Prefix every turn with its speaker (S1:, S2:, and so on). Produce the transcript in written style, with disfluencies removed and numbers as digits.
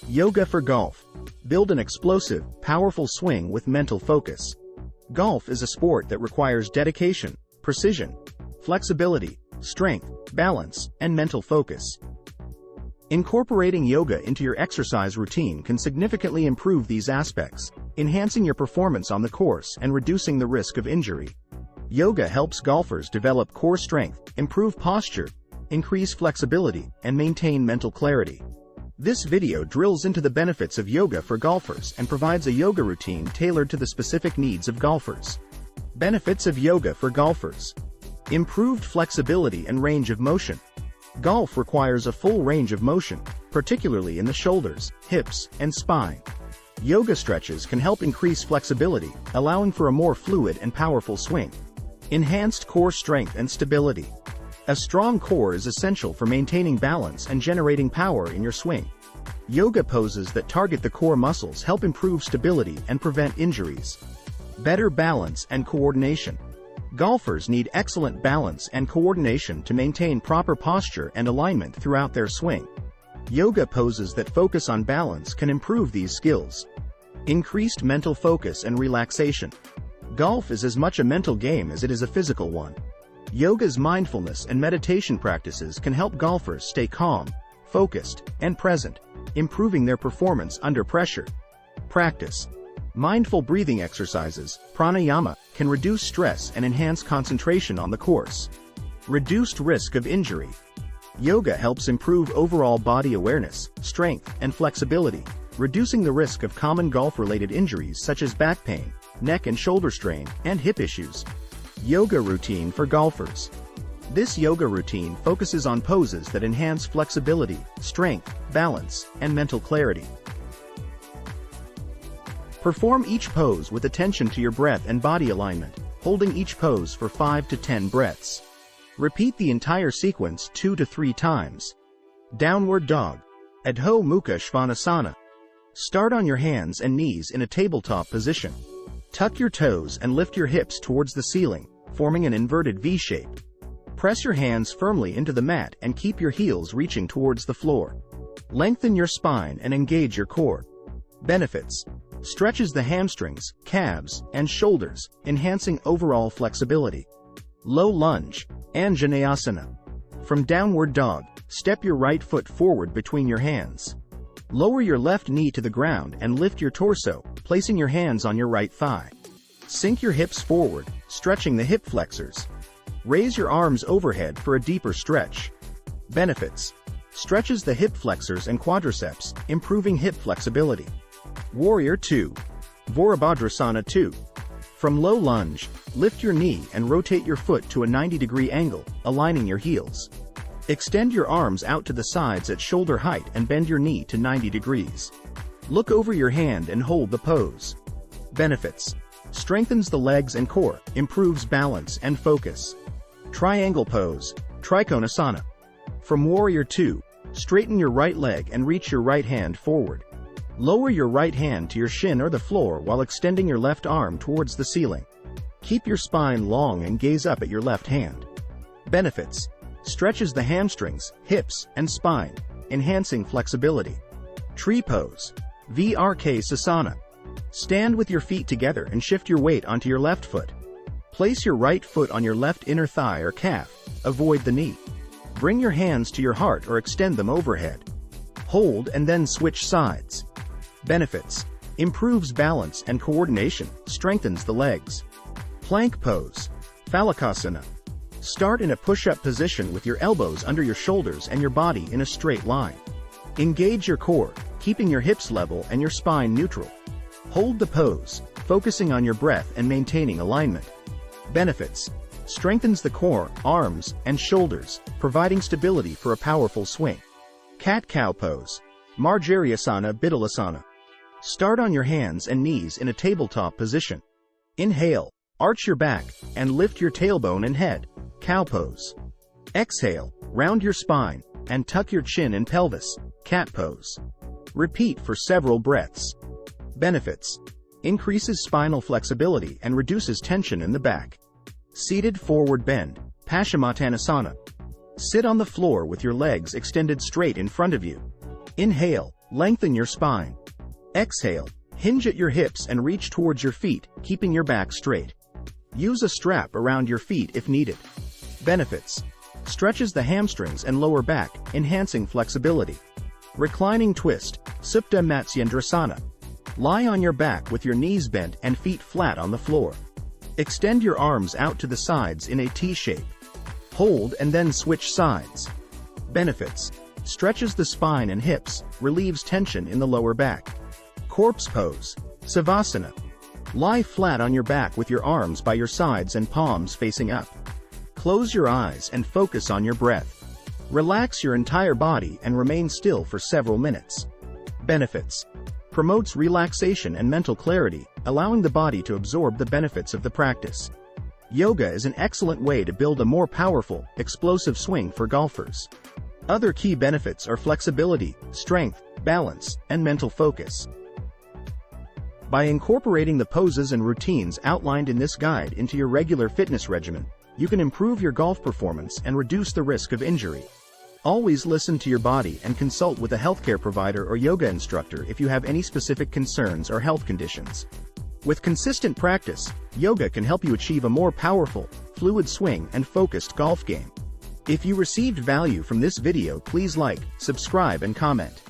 S1: Yoga for golf. Build an explosive, powerful swing with mental focus. Golf is a sport that requires dedication, precision, flexibility, strength, balance, and mental focus. Incorporating yoga into your exercise routine can significantly improve these aspects, enhancing your performance on the course and reducing the risk of injury. Yoga helps golfers develop core strength, improve posture, increase flexibility, and maintain mental clarity. This video drills into the benefits of yoga for golfers and provides a yoga routine tailored to the specific needs of golfers. Benefits of yoga for golfers. Improved flexibility and range of motion. Golf requires a full range of motion, particularly in the shoulders, hips, and spine. Yoga stretches can help increase flexibility, allowing for a more fluid and powerful swing. Enhanced core strength and stability. A strong core is essential for maintaining balance and generating power in your swing. Yoga poses that target the core muscles help improve stability and prevent injuries. Better balance and coordination. Golfers need excellent balance and coordination to maintain proper posture and alignment throughout their swing. Yoga poses that focus on balance can improve these skills. Increased mental focus and relaxation. Golf is as much a mental game as it is a physical one. Yoga's mindfulness and meditation practices can help golfers stay calm, focused, and present, improving their performance under pressure. Practice. Mindful breathing exercises, pranayama, can reduce stress and enhance concentration on the course. Reduced risk of injury. Yoga helps improve overall body awareness, strength, and flexibility, reducing the risk of common golf-related injuries such as back pain, neck and shoulder strain, and hip issues. Yoga routine for golfers. This yoga routine focuses on poses that enhance flexibility, strength, balance, and mental clarity. Perform each pose with attention to your breath and body alignment, holding each pose for 5 to 10 breaths. Repeat the entire sequence 2 to 3 times. Downward dog. Adho Mukha Svanasana. Start on your hands and knees in a tabletop position. Tuck your toes and lift your hips towards the ceiling, forming an inverted V shape. Press your hands firmly into the mat and keep your heels reaching towards the floor. Lengthen your spine and engage your core. Benefits. Stretches the hamstrings, calves, and shoulders, enhancing overall flexibility. Low lunge, Anjaneyasana. From downward dog, step your right foot forward between your hands. Lower your left knee to the ground and lift your torso, placing your hands on your right thigh. Sink your hips forward, stretching the hip flexors. Raise your arms overhead for a deeper stretch. Benefits. Stretches the hip flexors and quadriceps, improving hip flexibility. Warrior 2. Virabhadrasana 2. From low lunge, lift your knee and rotate your foot to a 90-degree angle, aligning your heels. Extend your arms out to the sides at shoulder height and bend your knee to 90 degrees. Look over your hand and hold the pose. Benefits. Strengthens the legs and core, improves balance and focus. Triangle pose, Trikonasana. From Warrior 2, straighten your right leg and reach your right hand forward. Lower your right hand to your shin or the floor while extending your left arm towards the ceiling. Keep your spine long and gaze up at your left hand. Benefits. Stretches the hamstrings, hips, and spine, enhancing flexibility. Tree pose, Vrksasana. Stand with your feet together and shift your weight onto your left foot. Place your right foot on your left inner thigh or calf, avoid the knee. Bring your hands to your heart or extend them overhead. Hold and then switch sides. Benefits. Improves balance and coordination, strengthens the legs. Plank pose, Phalakasana. Start in a push-up position with your elbows under your shoulders and your body in a straight line. Engage your core, keeping your hips level and your spine neutral. Hold the pose, focusing on your breath and maintaining alignment. Benefits. Strengthens the core, arms, and shoulders, providing stability for a powerful swing. Cat-cow pose, Marjaryasana Bidalasana. Start on your hands and knees in a tabletop position. Inhale, arch your back, and lift your tailbone and head, cow pose. Exhale, round your spine, and tuck your chin and pelvis, cat pose. Repeat for several breaths. Benefits. Increases spinal flexibility and reduces tension in the back. Seated forward bend, Paschimottanasana. Sit on the floor with your legs extended straight in front of you. Inhale, Lengthen your spine. Exhale, hinge at your hips and reach towards your feet, keeping your back straight. Use a strap around your feet if needed. Benefits: stretches the hamstrings and lower back, enhancing flexibility. Reclining twist, Supta Matsyendrasana. Lie on your back with your knees bent and feet flat on the floor. Extend your arms out to the sides in a T shape. Hold and then switch sides. Benefits: stretches the spine and hips, relieves tension in the lower back. Corpse pose, Savasana. Lie flat on your back with your arms by your sides and palms facing up. Close your eyes and focus on your breath. Relax your entire body and remain still for several minutes. Benefits: promotes relaxation and mental clarity, allowing the body to absorb the benefits of the practice. Yoga is an excellent way to build a more powerful, explosive swing for golfers. Other key benefits are flexibility, strength, balance, and mental focus. By incorporating the poses and routines outlined in this guide into your regular fitness regimen, you can improve your golf performance and reduce the risk of injury. Always listen to your body and consult with a healthcare provider or yoga instructor if you have any specific concerns or health conditions. With consistent practice, yoga can help you achieve a more powerful, fluid swing and focused golf game. If you received value from this video, please like, subscribe and comment.